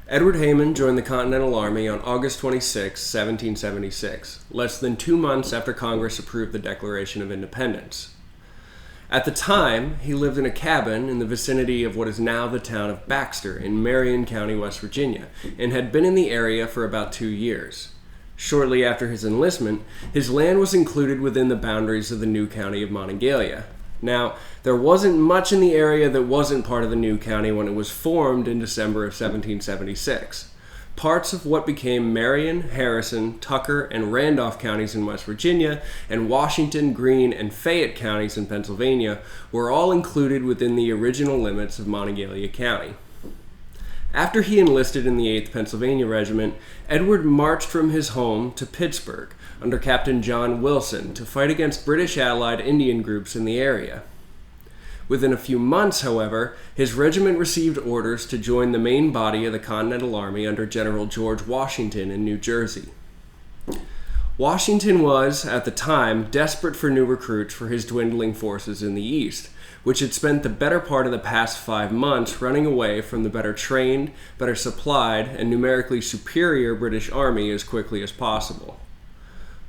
Edward Haymond joined the Continental Army on August 26, 1776, less than 2 months after Congress approved the Declaration of Independence. At the time, he lived in a cabin in the vicinity of what is now the town of Baxter in Marion County, West Virginia, and had been in the area for about 2 years. Shortly after his enlistment, his land was included within the boundaries of the new county of Monongalia. Now, there wasn't much in the area that wasn't part of the new county when it was formed in December of 1776. Parts of what became Marion, Harrison, Tucker, and Randolph counties in West Virginia, and Washington, Greene, and Fayette counties in Pennsylvania were all included within the original limits of Monongalia County. After he enlisted in the 8th Pennsylvania Regiment, Edward marched from his home to Pittsburgh under Captain John Wilson to fight against British allied Indian groups in the area. Within a few months, however, his regiment received orders to join the main body of the Continental Army under General George Washington in New Jersey. Washington was, at the time, desperate for new recruits for his dwindling forces in the East, which had spent the better part of the past 5 months running away from the better trained, better supplied, and numerically superior British Army as quickly as possible.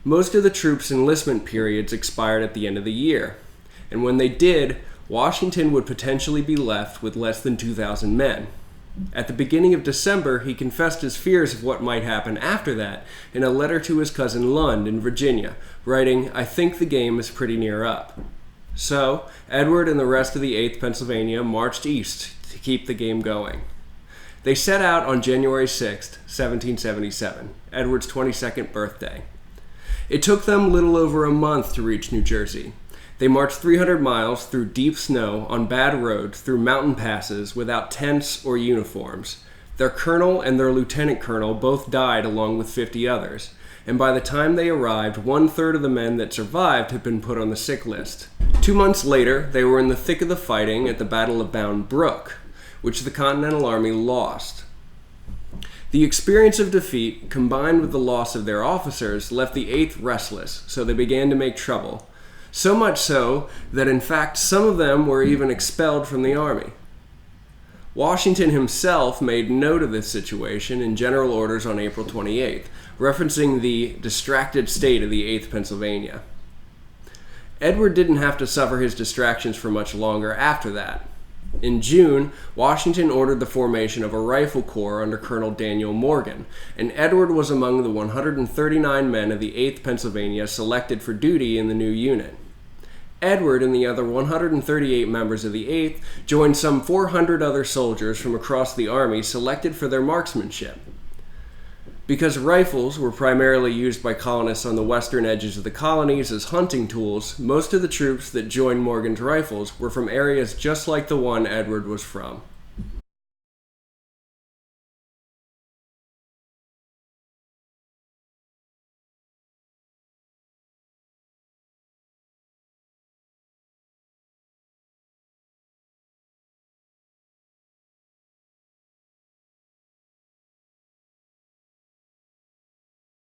Most of the troops' enlistment periods expired at the end of the year, and when they did, Washington would potentially be left with less than 2,000 men. At the beginning of December, he confessed his fears of what might happen after that in a letter to his cousin Lund in Virginia, writing, "I think the game is pretty near up." So, Edward and the rest of the 8th Pennsylvania marched east to keep the game going. They set out on January 6, 1777, Edward's 22nd birthday. It took them little over a month to reach New Jersey. They marched 300 miles through deep snow on bad roads through mountain passes without tents or uniforms. Their colonel and their lieutenant colonel both died along with 50 others, and by the time they arrived, 1/3 of the men that survived had been put on the sick list. 2 months later, they were in the thick of the fighting at the Battle of Bound Brook, which the Continental Army lost. The experience of defeat, combined with the loss of their officers, left the 8th restless, so they began to make trouble. So much so that in fact some of them were even expelled from the army. Washington himself made note of this situation in General Orders on April 28th, referencing the distracted state of the 8th Pennsylvania. Edward didn't have to suffer his distractions for much longer after that. In June, Washington ordered the formation of a rifle corps under Colonel Daniel Morgan, and Edward was among the 139 men of the 8th Pennsylvania selected for duty in the new unit. Edward and the other 138 members of the 8th joined some 400 other soldiers from across the army selected for their marksmanship. Because rifles were primarily used by colonists on the western edges of the colonies as hunting tools, most of the troops that joined Morgan's rifles were from areas just like the one Edward was from.